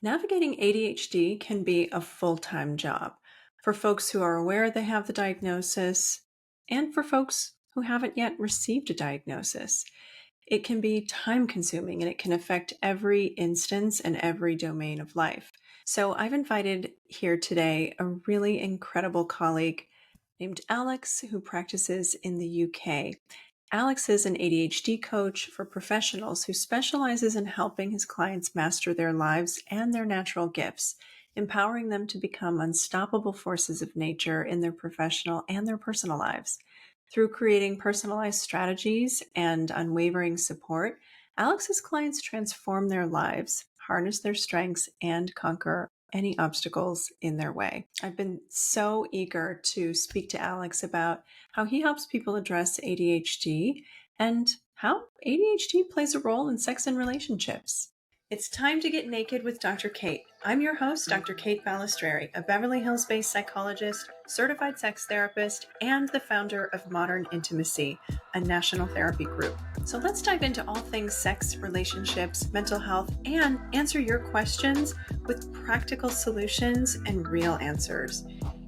Navigating ADHD can be a full time job for folks who are aware they have the diagnosis and for folks who haven't yet received a diagnosis. It can be time consuming and it can affect every instance and every domain of life. So, I've invited here today a really incredible colleague named Alex who practices in the UK. Alex is an ADHD coach for professionals who specializes in helping his clients master their lives and their natural gifts, empowering them to become unstoppable forces of nature in their professional and their personal lives. Through creating personalized strategies and unwavering support, Alex's clients transform their lives, harness their strengths, and conquer any obstacles in their way. I've been so eager to speak to Alex about how he helps people address ADHD and how ADHD plays a role in sex and relationships. It's time to get naked with Dr. Kate. I'm your host, Dr. Kate Balestrieri, a Beverly Hills-based psychologist, certified sex therapist, and the founder of Modern Intimacy, a national therapy group. So let's dive into all things sex, relationships, mental health, and answer your questions with practical solutions and real answers.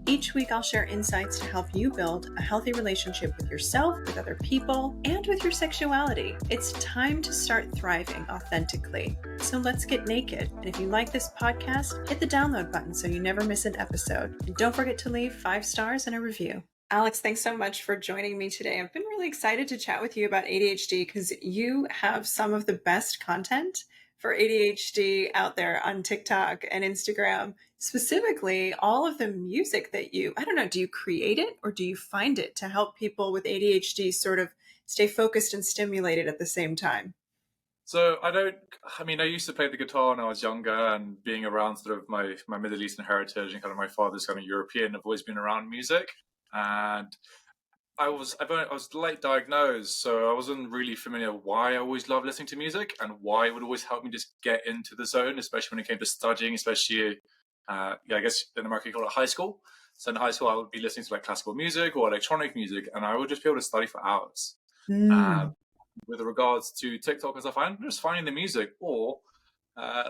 Each week, I'll share insights to help you build a healthy relationship with yourself, with other people, and with your sexuality. It's time to start thriving authentically. So let's get naked. And if you like this podcast, hit the download button so you never miss an episode. And don't forget to leave 5 stars and a review. Alex, thanks so much for joining me today. I've been really excited to chat with you about ADHD because you have some of the best content for ADHD out there on TikTok and Instagram. Specifically, all of the music that I don't know, do you create it or do you find it to help people with ADHD sort of stay focused and stimulated at the same time? So I used to play the guitar when I was younger, and being around sort of my Middle Eastern heritage and kind of my father's kind of European, I've always been around music. And I was late diagnosed, so I wasn't really familiar why I always loved listening to music and why it would always help me just get into the zone, especially when it came to studying, especially, I guess in America you call it high school. So in high school, I would be listening to like classical music or electronic music, and I would just be able to study for hours. With regards to TikTok and stuff, I'm just finding the music, or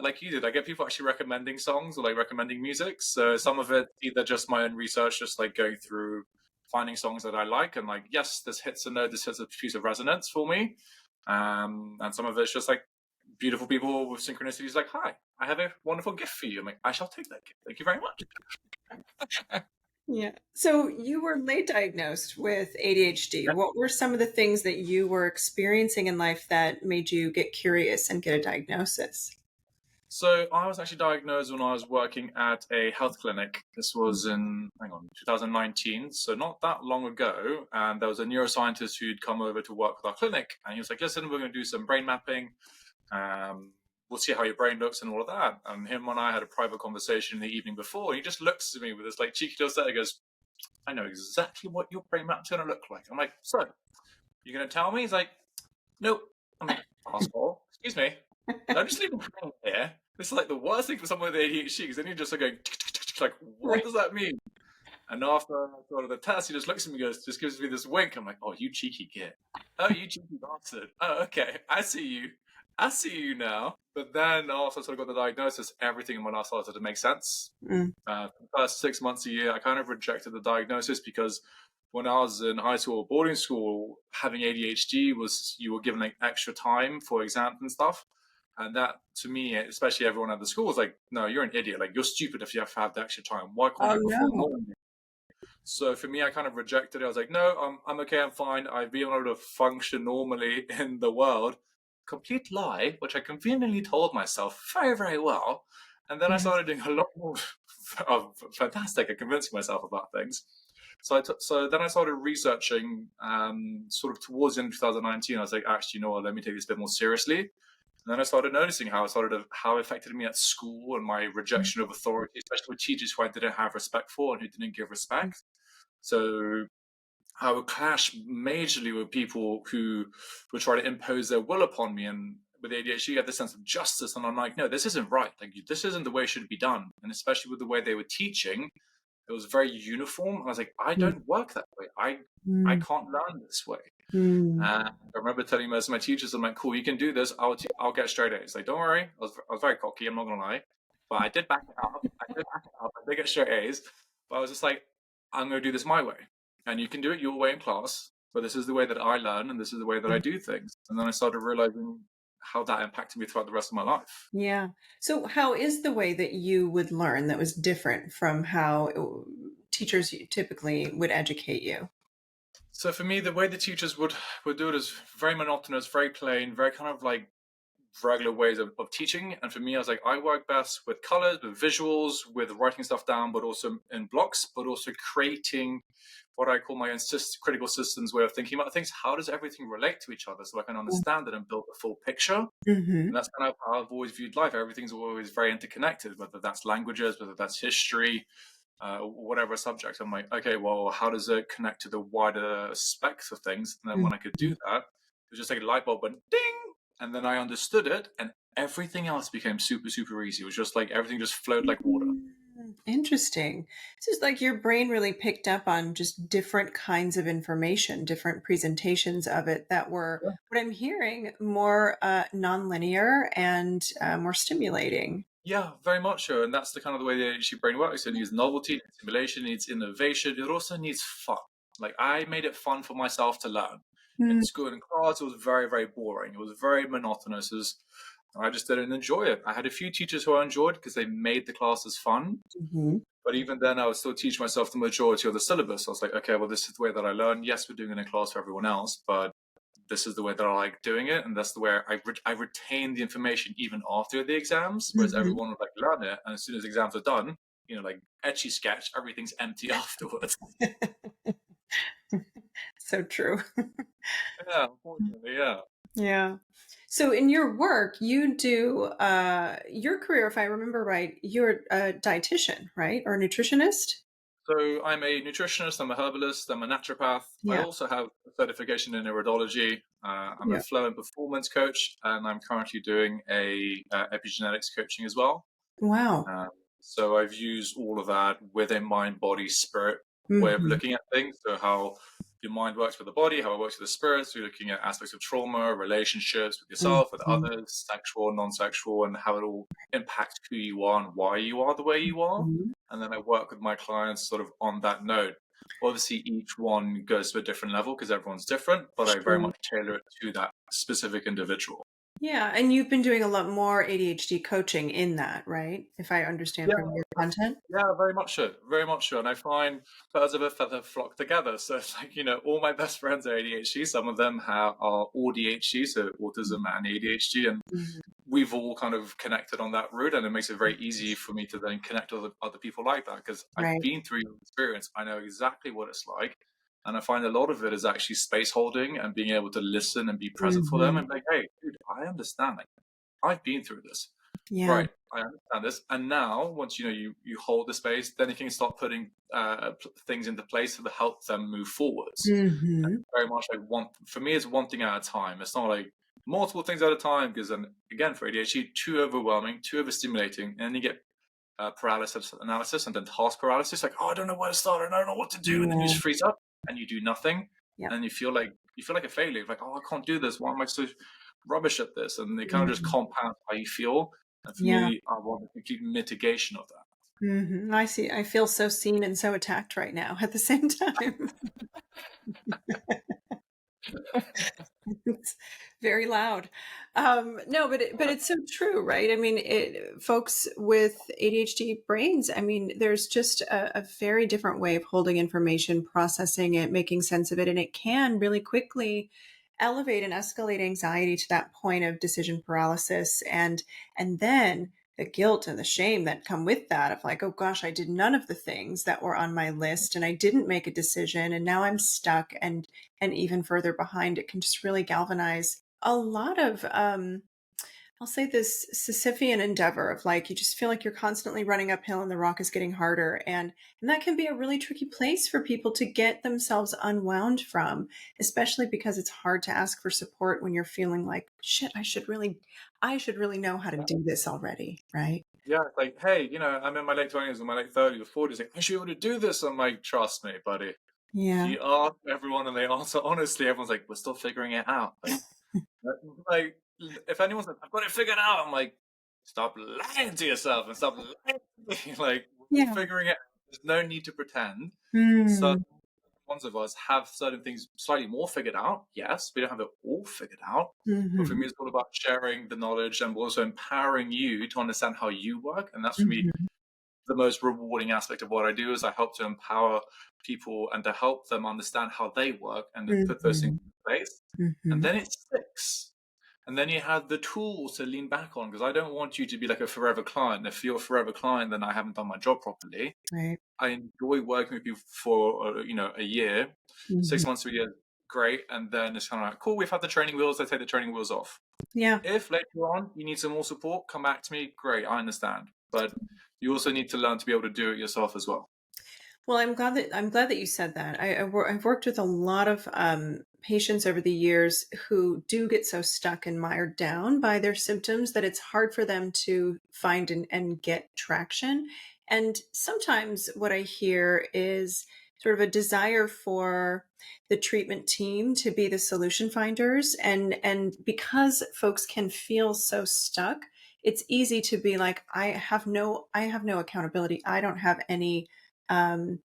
like you did, I get people actually recommending songs or like recommending music. So some of it either just my own research, just like going through finding songs that I like and like, yes, this hits a note, this hits a piece of resonance for me. And some of it's just like beautiful people with synchronicities like, hi, I have a wonderful gift for you. I'm like, I shall take that gift. Thank you very much. Yeah. So you were late diagnosed with ADHD. Yeah. What were some of the things that you were experiencing in life that made you get curious and get a diagnosis? So I was actually diagnosed when I was working at a health clinic. This was in, 2019, so not that long ago. And there was a neuroscientist who'd come over to work with our clinic. And he was like, listen, we're going to do some brain mapping. We'll see how your brain looks and all of that. And him and I had a private conversation the evening before. And he just looks at me with this like cheeky little set. He goes, I know exactly what your brain map's going to look like. I'm like, so, you're going to tell me? He's like, nope. I'm like, asshole, excuse me. Don't just leave me hanging here. This is like the worst thing for someone with ADHD, because then you're just like going, like, what does that mean? And after sort of the test, he just looks at me and goes, just gives me this wink. I'm like, oh, you cheeky git. Oh, you cheeky bastard. Oh, okay. I see you. I see you now. But then after I sort of got the diagnosis, everything in my life started to make sense. For the first 6 months, a year, I kind of rejected the diagnosis because when I was in high school or boarding school, having ADHD was you were given like extra time for exams and stuff. And that, to me, especially everyone at the school, was like, no, you're an idiot. Like, you're stupid if you have to have the extra time. Why can't you perform normally? So for me, I kind of rejected it. I was like, no, I'm okay, I'm fine. I've been able to function normally in the world. Complete lie, which I conveniently told myself very, very well. And then I started doing a lot more fantastic at convincing myself about things. So then I started researching sort of towards the end of 2019. I was like, actually, you know what, let me take this a bit more seriously. And then I started noticing how it affected me at school and my rejection of authority, especially with teachers who I didn't have respect for and who didn't give respect. So I would clash majorly with people who would try to impose their will upon me. And with ADHD, you have this sense of justice. And I'm like, no, this isn't right. Like, this isn't the way it should be done. And especially with the way they were teaching, it was very uniform. I was like, I don't work that way. I can't learn this way. I remember telling most of my teachers, I'm like, cool, you can do this. I'll get straight A's. Like, don't worry. I was very cocky. I'm not going to lie. But I did back it up. I did get straight A's. But I was just like, I'm going to do this my way. And you can do it your way in class, but this is the way that I learn and this is the way that I do things. And then I started realizing how that impacted me throughout the rest of my life. Yeah. So, how is the way that you would learn that was different from how teachers typically would educate you? So for me, the way the teachers would do it is very monotonous, very plain, very kind of like regular ways of teaching. And for me, I was like, I work best with colors, with visuals, with writing stuff down, but also in blocks, but also creating what I call my own critical systems way of thinking about things. How does everything relate to each other so I can understand it and build a full picture? Mm-hmm. And that's kind of how I've always viewed life. Everything's always very interconnected, whether that's languages, whether that's history, whatever subject. I'm like, okay, well, how does it connect to the wider specs of things? And then when I could do that, it was just like a light bulb went ding, and then I understood it, and everything else became super, super easy. It was just like everything just flowed like water. Interesting. It's just like your brain really picked up on just different kinds of information, different presentations of it that were, what I'm hearing, more nonlinear and more stimulating. Yeah, very much so. And that's the kind of the way the ADHD brain works. It needs novelty, it needs stimulation, it needs innovation. It also needs fun. Like I made it fun for myself to learn. In school and class, it was very, very boring. It was very monotonous. I just didn't enjoy it. I had a few teachers who I enjoyed because they made the classes fun. Mm-hmm. But even then, I would still teach myself the majority of the syllabus. I was like, okay, well, this is the way that I learn. Yes, we're doing it in class for everyone else, but this is the way that I like doing it, and that's the way I retain the information even after the exams. Whereas Mm-hmm. everyone would like learn it, and as soon as exams are done, like etchy sketch, everything's empty afterwards. So true. Yeah, unfortunately, yeah. Yeah. So in your work, you do your career, if I remember right, you're a dietitian, right? Or a nutritionist? So I'm a nutritionist, I'm a herbalist, I'm a naturopath. I Yeah. also have a certification in neurology. I'm a Yeah. flow and performance coach, and I'm currently doing a epigenetics coaching as well. Wow. Um, so I've used all of that with a mind, body, spirit way of Hmm. looking at things. So how your mind works with the body, how it works with the spirit. So you're looking at aspects of trauma, relationships with yourself, with Hmm. others, sexual, non-sexual, and how it all impacts who you are and why you are the way you are. And then I work with my clients sort of on that note. Obviously, each one goes to a different level because everyone's different, but I very Sure. much tailor it to that specific individual. Yeah, and you've been doing a lot more ADHD coaching in that, right? If I understand Yeah, from your content. yeah, very much so, very much so. And I find birds of a feather flock together. So it's like, all my best friends are ADHD. Some of them are ADHD, so autism and ADHD. And Mhm. we've all kind of connected on that route. And it makes it very easy for me to then connect with other people like that because I've Right. been through your experience. I know exactly what it's like. And I find a lot of it is actually space holding and being able to listen and be present for them Hmm. and be like, hey, dude, I understand. Like, I've been through this. Yeah. Right, I understand this. And now, once you hold the space, then you can start putting things into place to help them move forwards. And Hmm. very much like one for me, it's one thing at a time. It's not like multiple things at a time because then again for ADHD, too overwhelming, too overstimulating, and then you get paralysis analysis and then task paralysis. Like, oh, I don't know where to start, I don't know what to do, and then you Yeah. just freeze up and you do nothing, Yeah. and you feel like a failure. Like, oh, I can't do this. Why am I so rubbish at this? And it kind of just Mhm. compounds how you feel. And for Yeah. me, I want a complete mitigation of that. I see. I feel so seen and so attacked right now at the same time. It's very loud. No, but it's so true, right? I mean, folks with ADHD brains, I mean, there's just a very different way of holding information, processing it, making sense of it, and it can really quickly elevate and escalate anxiety to that point of decision paralysis, and then the guilt and the shame that come with that of like, oh gosh, I did none of the things that were on my list, and I didn't make a decision, and now I'm stuck, and even further behind. It can just really galvanize a lot of I'll say this Sisyphean endeavor of like you just feel like you're constantly running uphill and the rock is getting harder, and that can be a really tricky place for people to get themselves unwound from, especially because it's hard to ask for support when you're feeling like shit, I should really know how to do this already, right? Yeah, it's like, hey, I'm in my late 20s or my late 30s or 40s. Like, I should be able to do this. I'm like, trust me, buddy. If Yeah. you ask everyone and they answer honestly, everyone's like, we're still figuring it out. Like, if anyone's like, I've got it figured out, I'm like, stop lying to yourself and stop lying to me. Like, we're all Yeah. figuring it out. There's no need to pretend. So Mm. ones of us have certain things slightly more figured out. Yes, we don't have it all figured out. But for me, Mhm. it's all about sharing the knowledge and also empowering you to understand how you work. And that's for me Mhm. the most rewarding aspect of what I do is I help to empower people and to help them understand how they work and to put those things Mhm. in place. And Mhm. then it sticks. And then you have the tools to lean back on because I don't want you to be like a forever client. If you're a forever client, then I haven't done my job properly. Right. I enjoy working with you for a year, Mhm. 6 months to a year, great, and then it's kind of like cool. We've had the training wheels. Let's take the training wheels off. Yeah. If later on you need some more support, come back to me. Great, I understand. But you also need to learn to be able to do it yourself as well. Well, I'm glad that you said that. I've worked with a lot of patients over the years who do get so stuck and mired down by their symptoms that it's hard for them to find and get traction. And sometimes what I hear is sort of a desire for the treatment team to be the solution finders, and because folks can feel so stuck, it's easy to be like, I have no accountability. Um,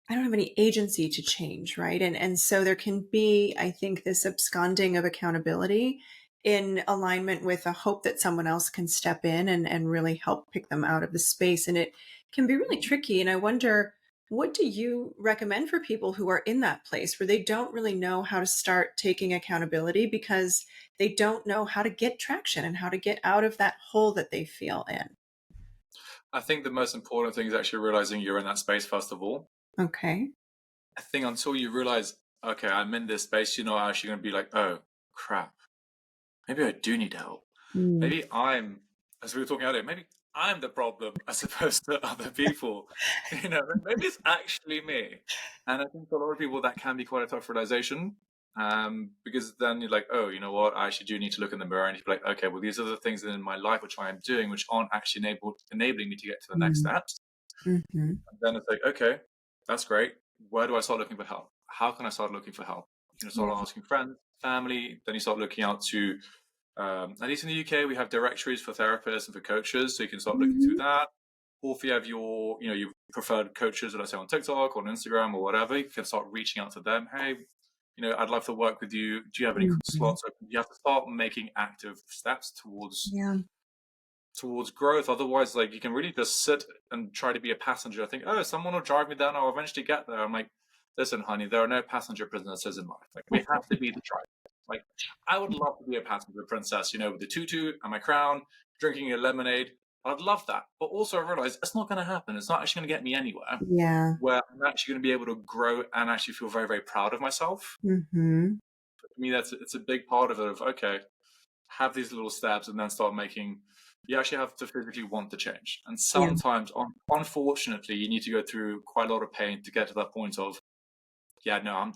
I don't have any agency to change, right? And so there can be, I think, this absconding of accountability in alignment with a hope that someone else can step in and really help pick them out of the space. And it can be really tricky. And I wonder, what do you recommend for people who are in that place where they don't really know how to start taking accountability because they don't know how to get traction and how to get out of that hole that they feel in? I think the most important thing is actually realizing you're in that space first of all. Okay. I think until you realize, okay, I'm in this space, you're not actually going to be like, oh crap, maybe I do need help. Mm. Maybe I'm, as we were talking earlier, maybe I'm the problem as opposed to other people. Maybe it's actually me. And I think for a lot of people that can be quite a tough realization. Because then you're like, oh, you know what? I actually do need to look in the mirror and be like, okay, well, these are the things in my life which I am doing, which aren't actually enabling me to get to the next Mm. steps. Mhm. And then it's like, okay, that's great. Where do I start looking for help? How can I start looking for help? You can start Yeah. asking friends, family. Then you start looking out to, at least in the UK, we have directories for therapists and for coaches, so you can start looking through Mhm. that. Or if you have your preferred coaches, let's say on TikTok or on Instagram or whatever, you can start reaching out to them. Hey, I'd love to work with you. Do you have any Mhm. slots open? You have to start making active steps Yeah. towards growth. Otherwise, like you can really just sit and try to be a passenger. I think, oh, someone will drive me there and I'll eventually get there. I'm like, listen, honey, there are no passenger princesses in life. Like we have to be the driver. Like I would love to be a passenger princess, with the tutu and my crown, drinking a lemonade. I'd love that. But also I realize it's not going to happen. It's not actually going to get me anywhere Yeah. where I'm actually going to be able to grow and actually feel very, very proud of myself. Mhm. For me, it's a big part of it of, okay, have these little steps and then start making you actually have to physically want to change and Yeah. sometimes unfortunately you need to go through quite a lot of pain to get to that point of yeah, no, I'm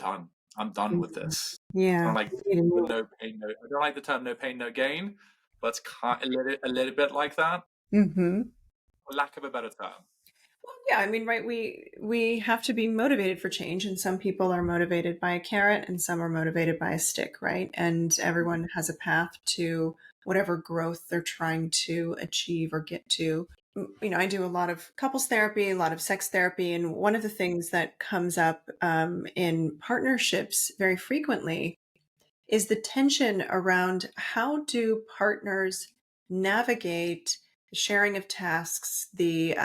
done with Mhm. this. I Yeah. don't like You need to the move. no pain no I don't like the term no pain no gain, but it's a little bit like that, Mhm. for lack of a better term. Well, yeah, I mean, right, we have to be motivated for change, and some people are motivated by a carrot and some are motivated by a stick, right? And everyone has a path to whatever growth they're trying to achieve or get to. I do a lot of couples therapy, a lot of sex therapy, and one of the things that comes up in partnerships very frequently is the tension around how do partners navigate the sharing of tasks, the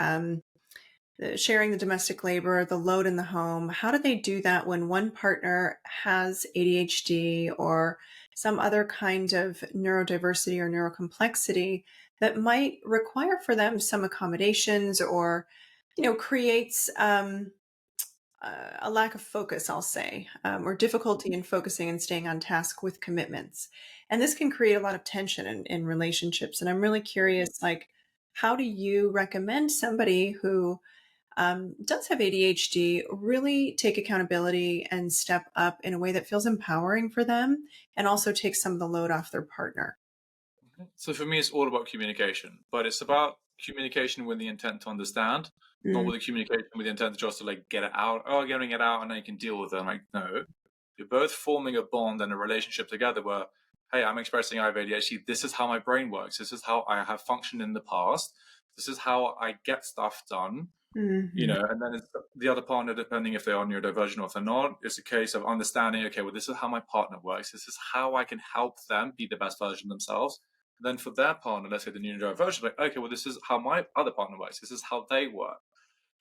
sharing the domestic labor, the load in the home. How do they do that when one partner has ADHD or some other kind of neurodiversity or neurocomplexity that might require for them some accommodations or, creates a lack of focus, I'll say, or difficulty in focusing and staying on task with commitments. And this can create a lot of tension in relationships. And I'm really curious, like, how do you recommend somebody who does have ADHD really take accountability and step up in a way that feels empowering for them and also takes some of the load off their partner? So for me, it's all about communication, but it's about communication with the intent to understand, not Mm. with the communication with the intent to just to like get it out. Oh, getting it out, and then you can deal with it. I'm like, no, you're both forming a bond and a relationship together where hey, I'm expressing I have ADHD. This is how my brain works. This is how I have functioned in the past. This is how I get stuff done. Mhm. And then it's the other partner, depending if they are neurodivergent or if they're not, it's a case of understanding, okay, well, this is how my partner works. This is how I can help them be the best version of themselves. And then for their partner, let's say the neurodivergent, like, okay, well, this is how my other partner works. This is how they work.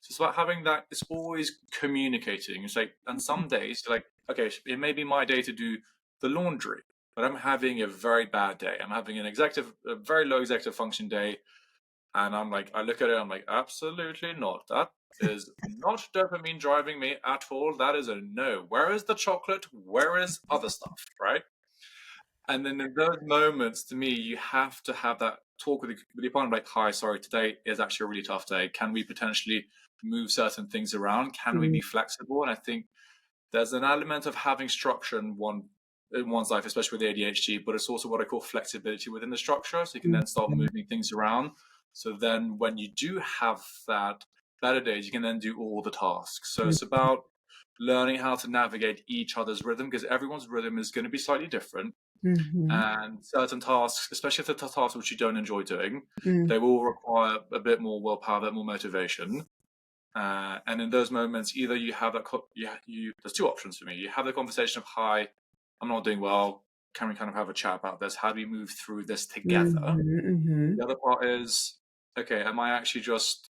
So it's about having that, it's always communicating. It's like, and some days you're like, okay, it may be my day to do the laundry, but I'm having a very bad day. I'm having a very low executive function day. And I'm like, I look at it, I'm like, absolutely not. That is not dopamine driving me at all. That is a no. Where is the chocolate? Where is other stuff, right? And then in those moments, to me, you have to have that talk with your partner, like, hi, sorry, today is actually a really tough day. Can we potentially move certain things around? Can we Mhm. be flexible? And I think there's an element of having structure in one's life, especially with ADHD, but it's also what I call flexibility within the structure. So you can then start Mhm. moving things around. So then when you do have that better days, you can then do all the tasks. So it's about learning how to navigate each other's rhythm, because everyone's rhythm is going to be slightly different. Mhm. And certain tasks, especially if they're tasks which you don't enjoy doing, Mhm. they will require a bit more willpower, a bit more motivation. And in those moments, either you have that, there's two options for me. You have the conversation of, hi, I'm not doing well. Can we kind of have a chat about this? How do we move through this together? Mhm. Mhm. The other part is, okay, am I actually just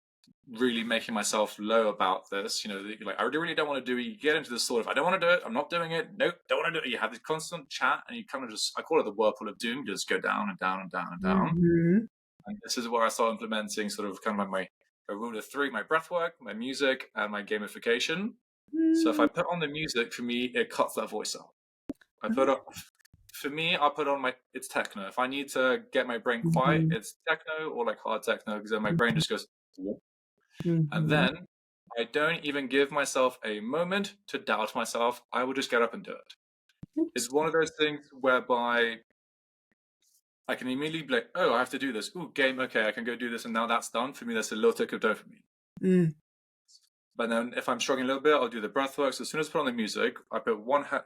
really making myself low about this? Like, I really don't want to do it. You get into this sort of, I don't want to do it. I'm not doing it. Nope, don't want to do it. You have this constant chat and you kind of just, I call it the whirlpool of doom, just go down and down and down and down. Mhm. And this is where I start implementing sort of kind of like my rule of three, my breath work, my music, and my gamification. So if I Mhm. put on the music, for me, it cuts that voice out. For me, I put on it's techno. If I need to get my brain quiet, Mhm. it's techno or like hard techno, because then my brain just goes, "Whoop." And Mhm. then I don't even give myself a moment to doubt myself. I will just get up and do it. It's one of those things whereby I can immediately be like, oh, I have to do this. Ooh, game, okay, I can go do this, and now that's done. For me, that's a little tick of dopamine. Mm. But then if I'm struggling a little bit, I'll do the breath work. So as soon as I put on the music, I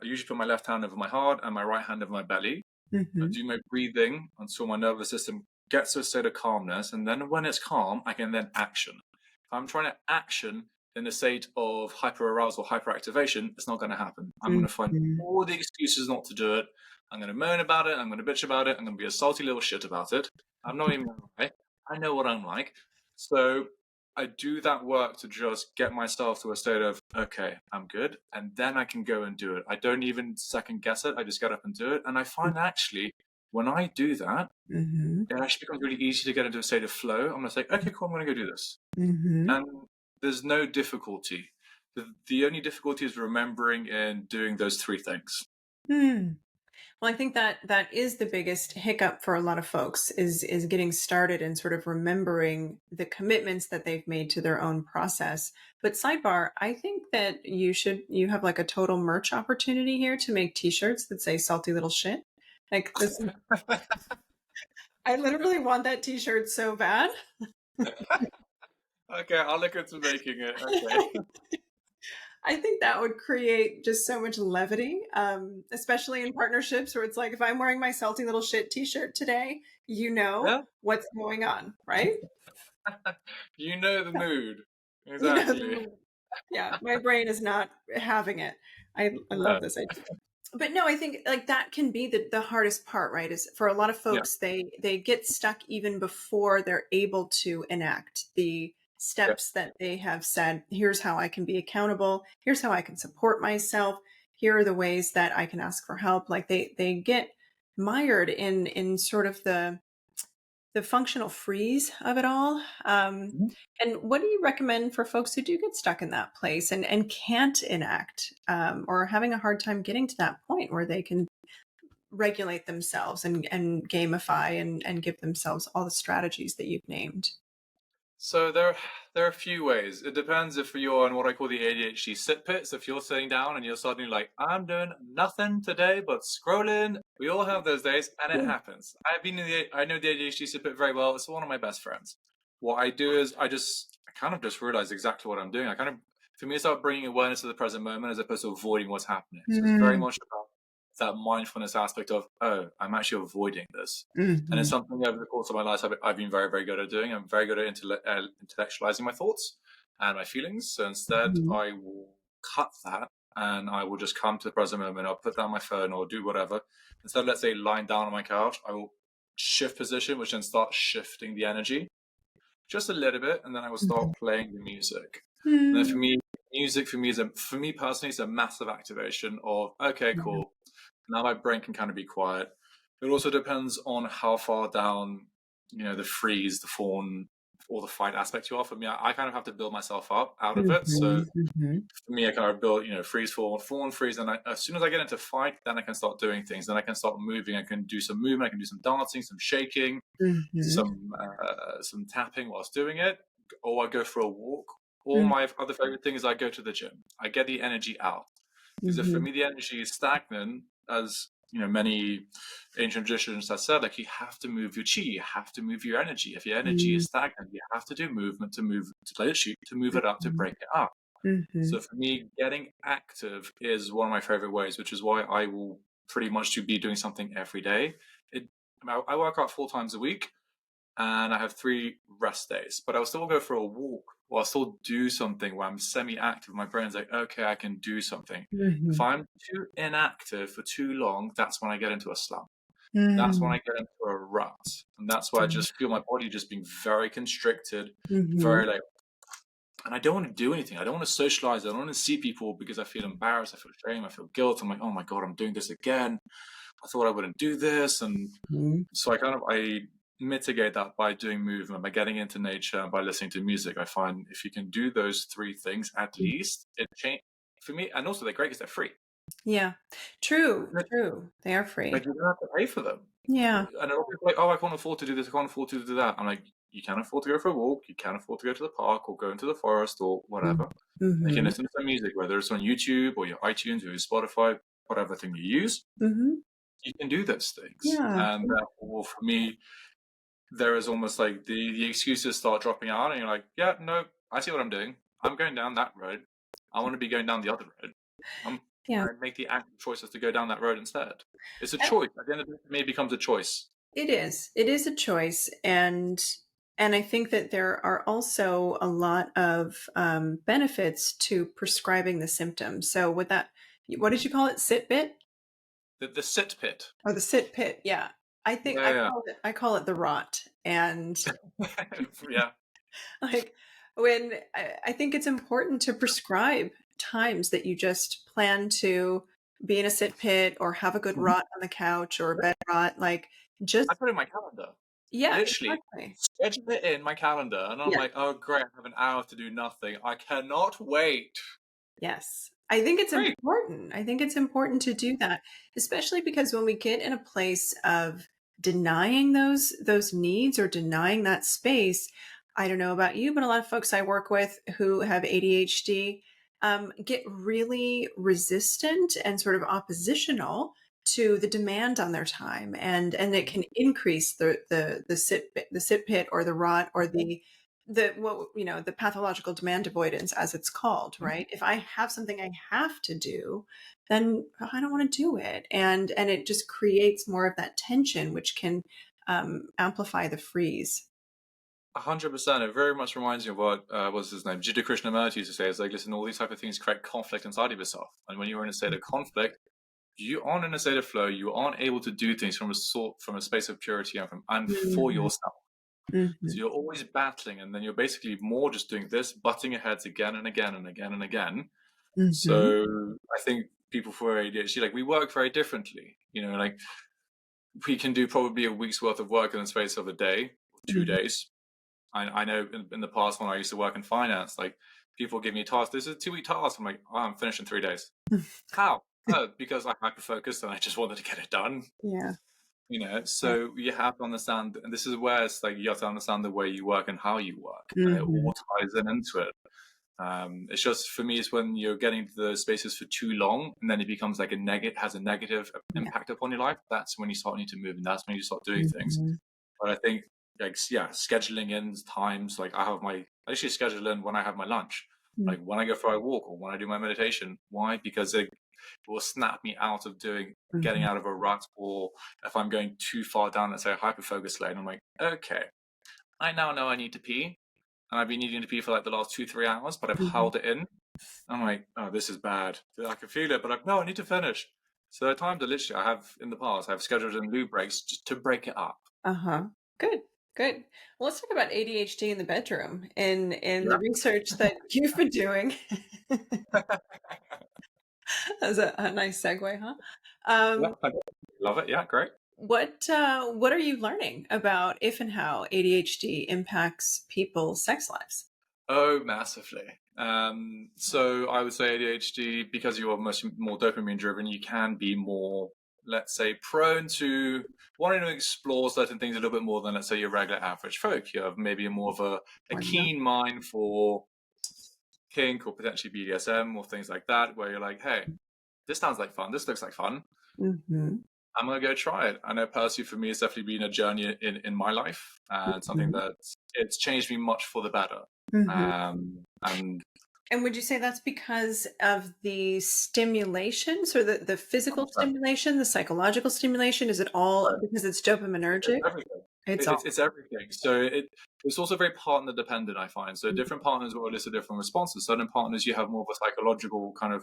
usually put my left hand over my heart and my right hand over my belly. I Mhm. do my breathing until my nervous system gets to a state of calmness. And then when it's calm, I can then action. If I'm trying to action in a state of hyperarousal, hyperactivation, it's not going to happen. I'm going to find Mhm. all the excuses not to do it. I'm going to moan about it. I'm going to bitch about it. I'm going to be a salty little shit about it. I'm not even going to lie. I know what I'm like. So I do that work to just get myself to a state of, okay, I'm good. And then I can go and do it. I don't even second guess it. I just get up and do it. And I find actually, when I do that, Mhm. it actually becomes really easy to get into a state of flow. I'm going to say, okay, cool, I'm going to go do this. Mhm. And there's no difficulty. The only difficulty is remembering and doing those three things. Mm. Well, I think that that is the biggest hiccup for a lot of folks is getting started and sort of remembering the commitments that they've made to their own process. But sidebar, I think that you have like a total merch opportunity here to make t-shirts that say salty little shit. Like this I literally want that t-shirt so bad. Okay, I'll look into making it. Okay. I think that would create just so much levity, especially in partnerships where it's like, if I'm wearing my salty little shit t-shirt today, you know Yeah. what's going on, right? You know the mood. You know, Exactly. yeah, my brain is not having it. I No. love this idea. But no, I think like that can be the hardest part, right? Is for a lot of Yeah. folks, they get stuck even before they're able to enact the Yeah. steps that they have said, here's how I can be accountable, here's how I can support myself, here are the ways that I can ask for help. Like they get mired in sort of the functional freeze of it all. Mhm. And what do you recommend for folks who do get stuck in that place and can't enact or are having a hard time getting to that point where they can regulate themselves and gamify and give themselves all the strategies that you've named? So there are a few ways. It depends if you're in what I call the ADHD sit pits. If you're sitting down and you're suddenly like, I'm doing nothing today but scrolling. We all have those days, and it happens. I know the ADHD sit pit very well. It's one of my best friends. What I do is I kind of just realize exactly what I'm doing. For me, it's about bringing awareness to the present moment as opposed to avoiding what's happening. So it's very Mm, much about that mindfulness aspect of, oh, I'm actually avoiding this. And it's Mhm. something over the course of my life I've been very, very good at doing. I'm very good at intellectualizing my thoughts and my feelings. So instead, Mhm. I will cut that and I will just come to the present moment. I'll put down my phone or do whatever. Instead of, let's say, lying down on my couch, I will shift position, which then starts shifting the energy just a little bit, and then I will start Mhm. playing the music. And then for Mhm. me, music for me for me personally, is a massive activation of, okay, Yeah. cool. Now my brain can kind of be quiet. It also depends on how far down, the freeze, the fawn, or the fight aspect you are. For me, I kind of have to build myself up out of it. So Mhm. Mhm. for me, I kind of build, freeze, fawn, freeze, and as soon as I get into fight, then I can start doing things. Then I can start moving. I can do some movement. I can do some dancing, some shaking, Mhm. some tapping whilst doing it, or I go for a walk. Or Mhm. my other favorite thing is I go to the gym. I get the energy out. Because if for Mhm. me the energy is stagnant, as many ancient traditions have said, like you have to move your chi, you have to move your energy. If your energy is stagnant, you have to do movement to let it shoot, to move it up, to Mhm. break it up. So Mhm. for me, getting active is one of my favorite ways, which is why I will pretty much to be doing something every day. It, I work out 4 times a week and I have 3 rest days, but I'll still go for a walk or I'll still do something where I'm semi-active. My brain's like, okay, I can do something. If Mhm. I'm too inactive for too long, that's when I get into a slump. That's when I Mhm. get into a rut. And that's why I just feel my body just being very constricted, Mhm. very like, and I don't want to do anything. I don't want to socialize. I don't want to see people because I feel embarrassed. I feel shame. I feel guilt. I'm like, oh my God, I'm doing this again. I thought I wouldn't do this. And Mhm. so I mitigate that by doing movement, by getting into nature, and by listening to music. I find if you can do those 3 things at least, it change for me. And also they're great because they're free. Yeah. True, true. They are Like free. you don't have to pay for them. Yeah. And a lot of people are like, oh, I can't afford to do this. I can't afford to do that. I'm like, you can afford to go for a walk. You can afford to go to the park or go into the forest or Mm. whatever. You can Mhm. listen to some music, whether it's on YouTube or your iTunes or your Spotify, whatever thing you use. Mhm. You can do those things. Yeah. And therefore, for me, there is almost like the excuses start dropping out, and you're like, yeah, no, I see what I'm doing. I'm going down that road. I want to be going down the other road. Yeah. I make the active choices to go down that road instead. It's a Uh, choice. At the end of the day, for me, it becomes a choice. It is. It is a choice, and I think that there are also a lot of benefits to prescribing the symptoms. So, with that, what did you call it? Sit bit The sit pit. or the sit pit? Yeah, I think Yeah, I call it the rot, and yeah. Yeah. like when I think it's important to prescribe times that you just plan to be in a sit pit or have a good Mhm. rot on the couch or a bed rot. Like I just put it in my calendar. yeah, Literally, exactly. schedule it in my calendar. And I'm Yeah. like, oh, great, I have an hour to do nothing. I cannot wait. Yes. I think it's Great. important. I think it's important to do that, especially because when we get in a place of denying those needs or denying that space, I don't know about you, but a lot of folks I work with who have ADHD get really resistant and sort of oppositional to the demand on their time, and it Mhm. can increase the sit pit or the rot or the what the pathological demand avoidance as it's called, Mhm. right? If I have something I have to do, then I don't want to do it, and it just creates more of that tension, which can amplify the freeze. 100%. It very much reminds me of what was his name, Jiddu Krishnamurti used to say. It's like, listen, all these type of things create conflict inside of yourself, and when you're in a state of conflict, you aren't in a state of flow. You aren't able to do things from a space of purity and for Mhm, yourself. So mhm, you're always battling, and then you're basically more just doing this, butting your heads again and again and again and again. mhm, So I think people for ADHD, like we work very differently. Like we can do probably a week's worth of work in the space of a day, or two mhm. days. I know in the past when I used to work in finance, like people give me a task. This is a 2 week task. I'm like, oh, I'm finished in 3 days. How? Oh, because I'm hyper focused and I just wanted to get it done. Yeah, yeah. So you have to understand, and this is where it's like you have to understand the way you work and how you work, and it Mhm, all ties into it. It's just for me, it's when you're getting to those spaces for too long, and then it becomes like has a negative yeah. impact upon your life. That's when you start need to move, and that's when you start doing things. Mhm, But I think, like, yeah, scheduling in times. Like I literally schedule in when I have my lunch. Mm. like when I go for a walk or when I do my meditation. Why? Because it will snap me out of getting Mhm. out of a rut, or if I'm going too far down, let's say a hyperfocus lane, I'm like, okay, I now know I need to pee, and I've been needing to pee for like the last 2-3 hours, but I've Mhm. held it in. I'm like, oh, this is bad. I can feel it, but no, I need to finish. So at times, I have in the past, I've scheduled in loo breaks just to break it up. Uh-huh. Good, good. Well, let's talk about ADHD in the bedroom in Yeah. the research that you've been doing. As a nice segue, huh? Yeah, Um, I love it. Yeah, great. what are you learning about if and how ADHD impacts people's sex lives? Oh, massively. So I would say ADHD, because you're much more dopamine driven, you can be more, let's say, prone to wanting to explore certain things a little bit more than, let's say, your regular average folk. You have maybe more of a Porno? keen mind for kink or potentially BDSM or things like that, where you're like, hey, this sounds like fun. This looks like fun. Mhm. I'm gonna go try it. I know personally for me, it's definitely been a journey in my life, and something Mhm. that it's changed me much for the better. Mhm. And And would you say that's because of the stimulation, or the physical 100%. stimulation, the psychological stimulation? Is it all because it's It's dopaminergic? everything. It's It, all. it's everything. So it's also very partner dependent, I find. So different partners will elicit different responses. Certain partners you have more of a psychological kind of,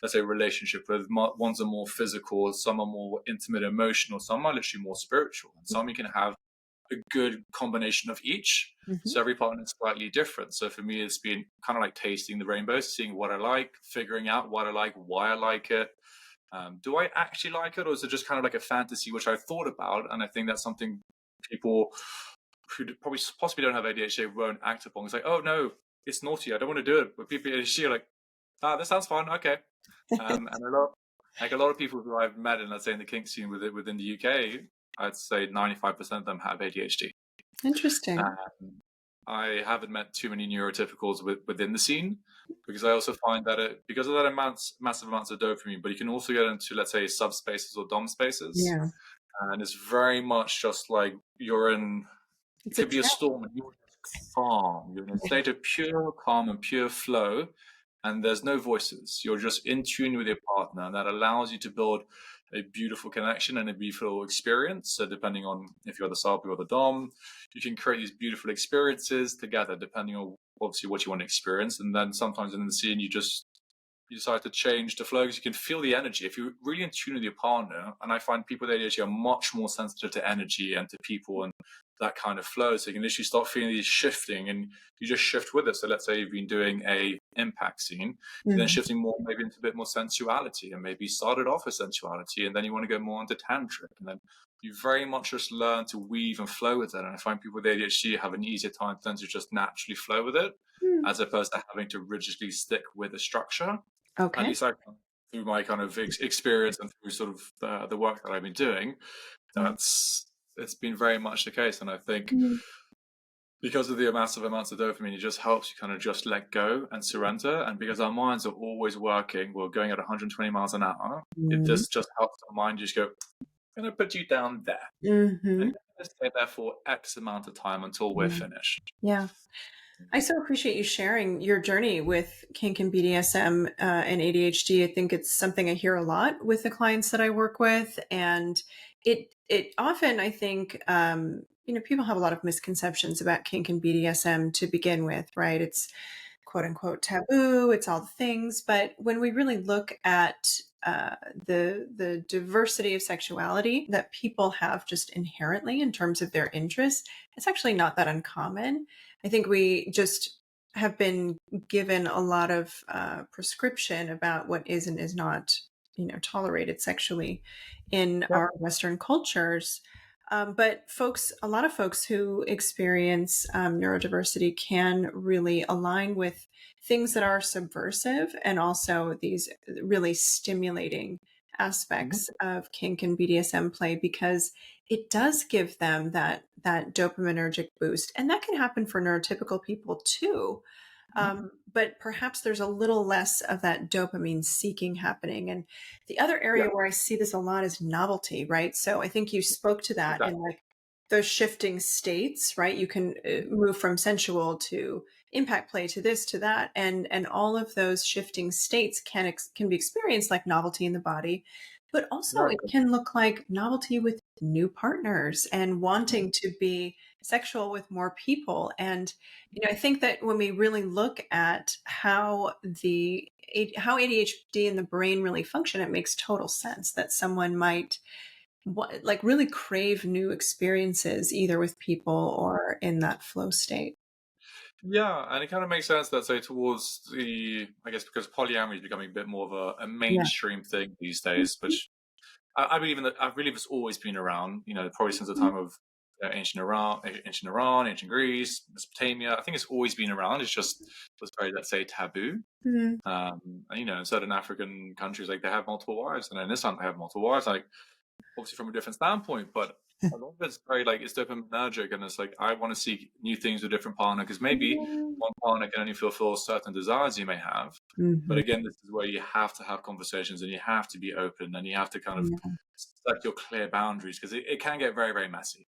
let's say, relationship with. Ones are more physical, some are more intimate, emotional, some are literally more spiritual, and some you can have a good combination of each. Mhm. So every partner is slightly different. So for me, it's been kind of like tasting the rainbow, seeing what I like, figuring out what I like, why I like it. Do I actually like it, or is it just kind of like a fantasy which I've thought about? And I think that's something people who probably possibly don't have ADHD won't act upon. It's like, oh no, it's naughty. I don't want to do it. But people with ADHD are like, ah, this sounds fun. Okay. And a lot of people who I've met, and let's say in the kink scene within the UK, I'd say 95% of them have ADHD. Interesting. Um, I haven't met too many neurotypicals within the scene, because I also find that because of that massive amounts of dopamine, but you can also get into, let's say, subspaces or dom spaces, Yeah. and it's very much just like you're in. It It's a could be a trap. storm, and you're just calm. You're in a state of pure calm and pure flow, and there's no voices. You're just in tune with your partner, and that allows you to build a beautiful connection and a beautiful experience. So depending on if you're the sub or the dom, you can create these beautiful experiences together, depending on obviously what you want to experience. And then sometimes in the scene, you decide to change the flow because you can feel the energy. If you're really in tune with your partner, and I find people with ADHD are much more sensitive to energy and to people and that kind of flow. So you can literally start feeling these shifting, and you just shift with it. So let's say you've been doing a impact scene, then Mhm. shifting more maybe into a bit more sensuality, and maybe started off with sensuality, and then you want to go more into tantric, and then you very much just learn to weave and flow with it. And I find people with ADHD have an easier time than to just naturally flow with it, Mm. as opposed to having to rigidly stick with a structure. At Okay. least I, through my kind of experience and through sort of the work that I've been doing, Mm. that's it's been very much the case. And I think Mm. because of the massive amounts of dopamine, it just helps you kind of just let go and surrender. And because our minds are always working, we're going at 120 miles an hour, it Mhm. just helps our mind just go, I'm going to put you down there. And Mhm. you're going to stay there for X amount of time until we're Yeah. finished. Yeah. I so appreciate you sharing your journey with kink and BDSM and ADHD. I think it's something I hear a lot with the clients that I work with, and it often I think people have a lot of misconceptions about kink and BDSM to begin with, right? It's quote unquote taboo. It's all the things, but when we really look at the diversity of sexuality that people have just inherently in terms of their interests, it's actually not that uncommon. I think we just have been given a lot of prescription about what is and is not, tolerated sexually in Yep. our Western cultures. But a lot of folks who experience neurodiversity can really align with things that are subversive and also these really stimulating Mhm. aspects of kink and BDSM play because it does give them that dopaminergic boost, and that can happen for neurotypical people too. Mhm. But perhaps there's a little less of that dopamine seeking happening. And the other area Yeah, where I see this a lot is novelty, right? So I think you spoke to that in exactly. like those shifting states, right? You can move from sensual to impact play to this to that, and all of those shifting states can be experienced like novelty in the body, but also it Exactly. can look like novelty with new partners and Mm. wanting to be sexual with more people. And I think that when we really look at how ADHD and the brain really function, it makes total sense that someone might like really crave new experiences either with people or in that flow state. Yeah, and it kind of makes sense that, say, towards I guess because polyamory is becoming a bit more of a Yeah. mainstream thing these days, Mhm, which I believe it's always been around. Probably since the mhm, time of ancient Greece, Mesopotamia. I think it's always been around. It's just was very, let's say, taboo. mhm, And, in certain African countries, like they have multiple wives, and in Islam they have multiple wives. Like obviously from a different standpoint, but a lot of it's very like it's dopaminergic, and it's like I want to seek new things with a different partner because maybe mhm, one partner can only fulfill certain desires you may have. But mhm. again, this is where you have to have conversations and you have to be open and you have to kind of Yeah, set your clear boundaries because it can get very, very messy.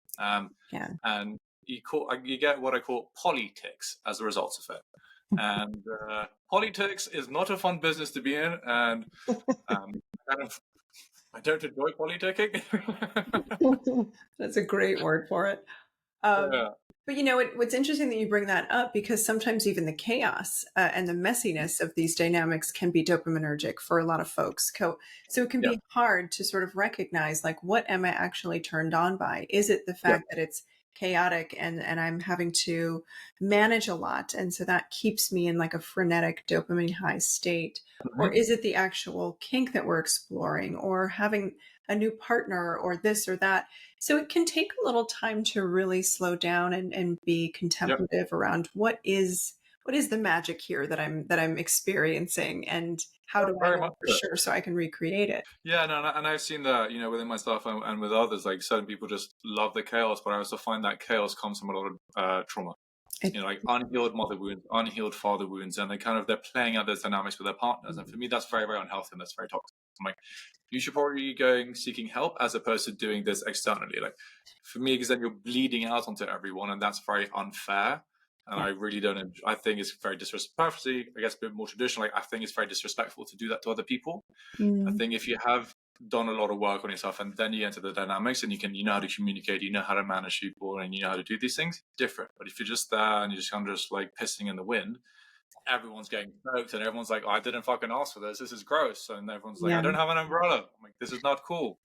yeah. And you get what I call politics as a result of it. And politics is not a fun business to be in, and kind of I don't enjoy politicking. That's a great word for it. Um, Yeah, but what's interesting that you bring that up because sometimes even the chaos and the messiness of these dynamics can be dopaminergic for a lot of folks. So it can yeah, be hard to sort of recognize like what am I actually turned on by? Is it the yeah. fact that it's chaotic and I'm having to manage a lot, and so that keeps me in like a frenetic dopamine high state? Or Mhm. is it the actual kink that we're exploring, or having a new partner, or this or that? So it can take a little time to really slow down and be Yeah, contemplative around what is the magic here that I'm experiencing, and how do I very know much for so. sure so I can recreate it? Yeah, no, and I've seen that, within myself and with others, like certain people just love the chaos, but I also find that chaos comes from a lot of trauma. It, Like unhealed mother wounds, unhealed father wounds, and they're playing out those dynamics with their partners. And for me, that's very, very unhealthy and that's very toxic. I'm like, you should probably be going seeking help as opposed to doing this externally. Like for me, because then you're bleeding out onto everyone, and that's very unfair. And yeah. I really don't. I think it's very disrespectful. I guess a bit more traditional. Like I think it's very disrespectful to do that to other people. I Mm, think if you have done a lot of work on yourself and then you enter the dynamics and you know how to communicate, you know how to manage people, and you know how to do these things, different. But if you're just there and you're just kind of just like pissing in the wind, everyone's getting smoked and everyone's like, oh, I didn't fucking ask for this. This is gross. And everyone's like, I yeah. don't have an umbrella. I'm like, this is not cool.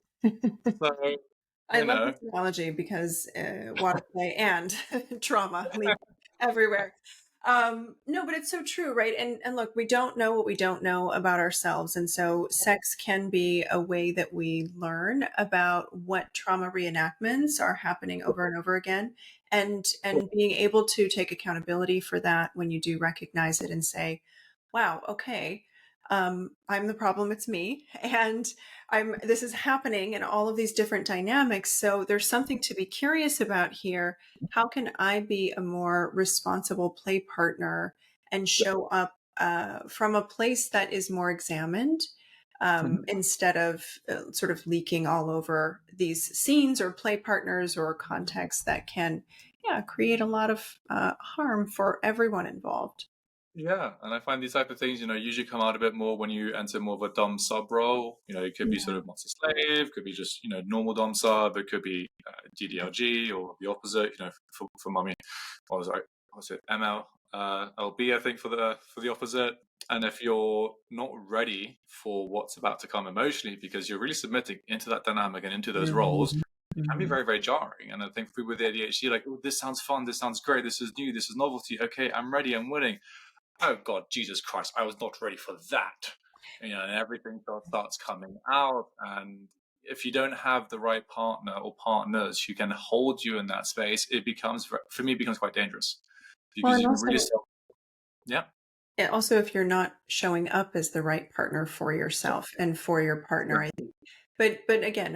So, I you love know, this analogy because water play and trauma leak everywhere. No, but it's so true, right? And look, we don't know what we don't know about ourselves, and so sex can be a way that we learn about what trauma reenactments are happening over and over again, and being able to take accountability for that when you do recognize it and say, "Wow, okay." I'm the problem, it's me. And this is happening in all of these different dynamics. So there's something to be curious about here. How can I be a more responsible play partner and show up from a place that is more examined, instead of sort of leaking all over these scenes or play partners or contexts that can, yeah, create a lot of harm for everyone involved. yeah, and I find these type of things, usually come out a bit more when you enter more of a dom sub role. It could be sort Yeah. of master slave, could be just normal dom sub, it could be DDLG or the opposite. For mummy, what was it ML LB, I think for the opposite. And if you're not ready for what's about to come emotionally, because you're really submitting into that dynamic and into those roles, Mhm. it can be Mhm. very, very jarring. And I think for people with ADHD, like, oh, this sounds fun, this sounds great, this is new, this is novelty. Okay, I'm ready, I'm willing. Oh God, Jesus Christ, I was not ready for that. And everything starts coming out. And if you don't have the right partner or partners who can hold you in that space, it becomes, for me, it becomes quite dangerous Well, because and you can really also, start. Yeah, yeah, also if you're not showing up as the right partner for yourself and for your partner, I think. But again,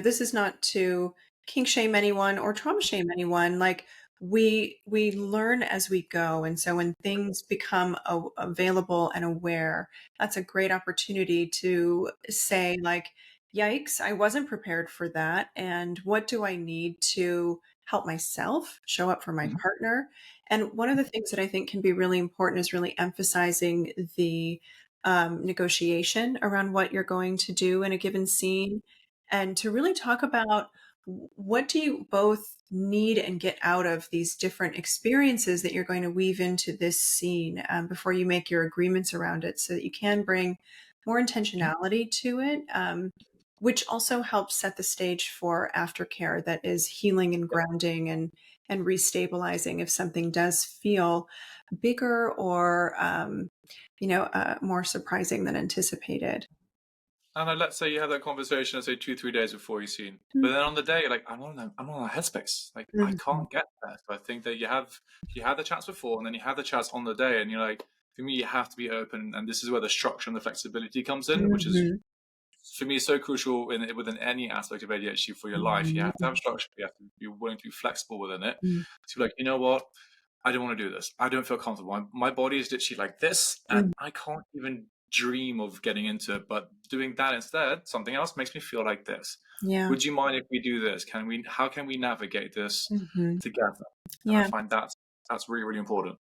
this is not to kink shame anyone or trauma shame anyone. Like we learn as we go, and so when things become available and aware, that's a great opportunity to say like, "Yikes! I wasn't prepared for that," and what do I need to help myself, show up for my Mhm. partner. And one of the things that I think can be really important is really emphasizing the negotiation around what you're going to do in a given scene, and to really talk about what do you both need and get out of these different experiences that you're going to weave into this scene, before you make your agreements around it, so that you can bring more Mhm. intentionality to it, which also helps set the stage for aftercare that is healing and grounding and restabilizing if something does feel bigger or more surprising than anticipated. And let's say you have that conversation, let's say 2, 3 days before you've seen, but Mm, then on the day, like I'm not in a headspace. Like I mhm, can't get there. So I think that you have the chats before, and then you have the chats on the day, and you're like, for me, you have to be open, and this is where the structure and the flexibility comes in, which is mhm, for me so crucial within any aspect of ADHD for your life. You have to have mhm, structure. You have to be willing to be flexible within it. mhm, To be like, you know what? I don't want to do this. I don't feel comfortable. My body is literally like this, and mhm. I can't even dream of getting into it. But doing that instead, something else makes me feel like this. Yeah. Would you mind if we do this? Can we? How can we navigate this Mhm. together? And I Yeah. find that's really really important.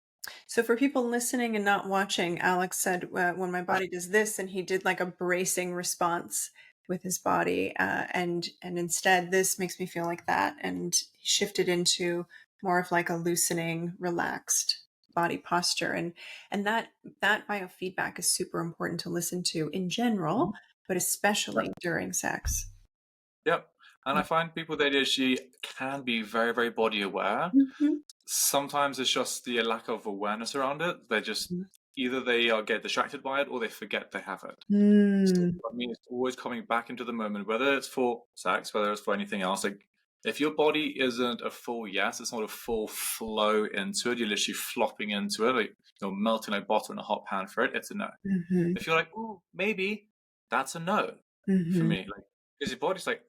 So for people listening and not watching, Alex said, "When my body does this," and he did like a bracing response with his body, and instead, this makes me feel like that, and he shifted into more of like a loosening, relaxed body posture, and that biofeedback is super important to listen to in general, Mhm. but Yeah. especially during sex. Yep. And I find people with ADHD can be very, very body aware. Mhm. Sometimes it's just the lack of awareness around it. They just Mhm. either they get distracted by it or they forget they have it. So Mm. for me, it's always coming back into the moment, whether it's for sex, whether it's for anything else. Like if your body isn't a full yes, it's not a full flow into it. You're literally flopping into it, like melting like butter in a hot pan for it. It's a no. Mhm. If you're like, oh, maybe that's a no for Mhm. me. Like, because your body's like,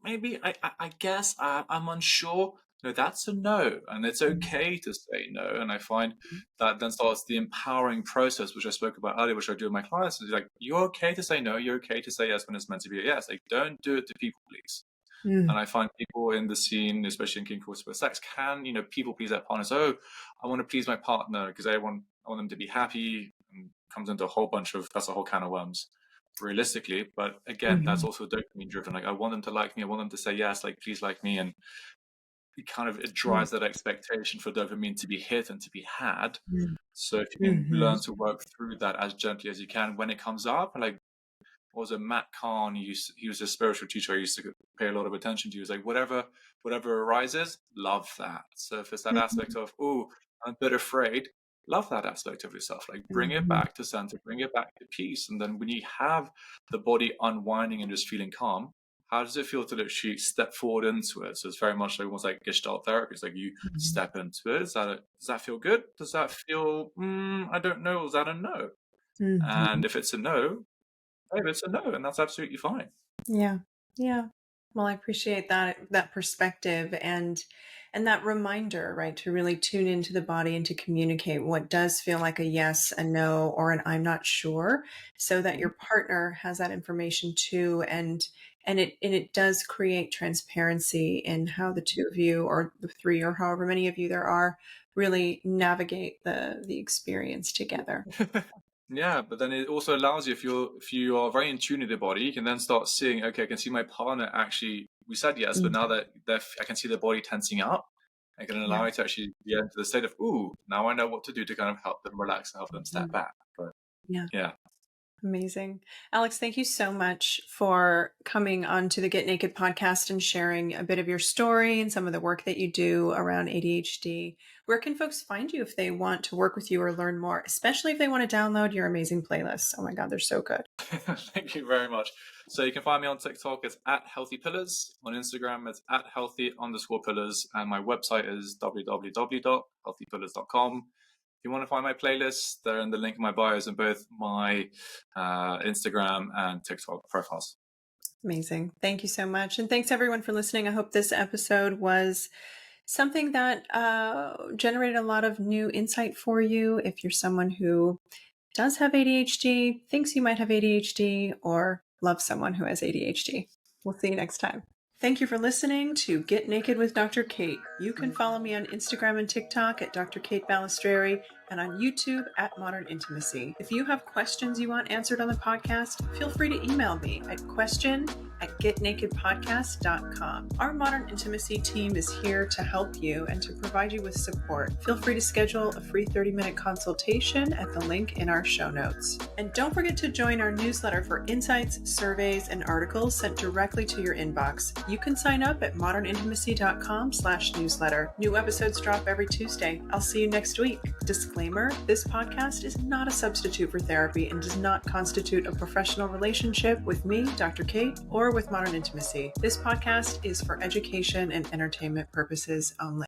maybe, I guess, I'm unsure. No, that's a no, and it's okay to say no. And I find that then starts the empowering process, which I spoke about earlier, which I do with my clients. Is like, you're okay to say no, you're okay to say yes when it's meant to be a yes. Like, don't do it to people please. Mhm. And I find people in the scene, especially in kink with sex, can people please their partners. Oh, I want to please my partner because I want them to be happy. And comes into a whole bunch of that's a whole can of worms, realistically. But again, that's Mhm. also dopamine driven. Like I want them to like me. I want them to say yes. Like please like me. And it Mhm. drives that expectation for dopamine to be hit and to be had. Mhm. So if you can Mhm. learn to work through that as gently as you can when it comes up, like was it Matt Kahn? He was a spiritual teacher I used to pay a lot of attention to. He was like, whatever arises, love that. So if it's that aspect Mhm. of, oh, I'm a bit afraid, love that aspect of yourself. Like bring it Mhm. back to center, bring it back to peace. And then when you have the body unwinding and just feeling calm, how does it feel to literally step forward into it? So it's very much like almost like Gestalt therapy. It's like you Mhm. step into it. Does that feel good? Does that feel, I don't know. Is that a no? Mhm. And if it's a no, maybe it's a no, and that's absolutely fine. Yeah. Yeah. Well, I appreciate that perspective and that reminder, right, to really tune into the body and to communicate what does feel like a yes, a no, or an I'm not sure, so that your Mhm. partner has that information too, and it does create transparency in how the two of you or the three or however many of you there are really navigate the experience together. Yeah, but then it also allows you if you are very in tune with your body, you can then start seeing, okay, I can see my partner actually. We said yes, but now Mhm. that I can see the body tensing up, I can Yeah. allow it to actually get into the state of, ooh, now I know what to do to kind of help them relax and help them step Mhm. back. But Yeah. yeah, Amazing. Alex, thank you so much for coming on to the Get Naked podcast and sharing a bit of your story and some of the work that you do around ADHD. Where can folks find you if they want to work with you or learn more, especially if they want to download your amazing playlists? Oh my God, they're so good. thank you very much. So you can find me on TikTok. It's at Healthy Pillars. On Instagram, it's at Healthy_Pillars, and my website is www.healthypillars.com. If you want to find my playlists, they're in the link in my bios in both my Instagram and TikTok profiles. Amazing. Thank you so much. And thanks everyone for listening. I hope this episode was something that generated a lot of new insight for you. If you're someone who does have ADHD, thinks you might have ADHD, or loves someone who has ADHD. We'll see you next time. Thank you for listening to Get Naked with Dr. Kate. You can follow me on Instagram and TikTok at Dr. Kate Balestrieri and on YouTube at Modern Intimacy. If you have questions you want answered on the podcast, feel free to email me at question@getnakedpodcast.com. Our Modern Intimacy team is here to help you and to provide you with support. Feel free to schedule a free 30-minute consultation at the link in our show notes. And don't forget to join our newsletter for insights, surveys, and articles sent directly to your inbox. You can sign up at modernintimacy.com/newsletter. New episodes drop every Tuesday. I'll see you next week. Disclaimer, this podcast is not a substitute for therapy and does not constitute a professional relationship with me, Dr. Kate, or with Modern Intimacy. This podcast is for education and entertainment purposes only.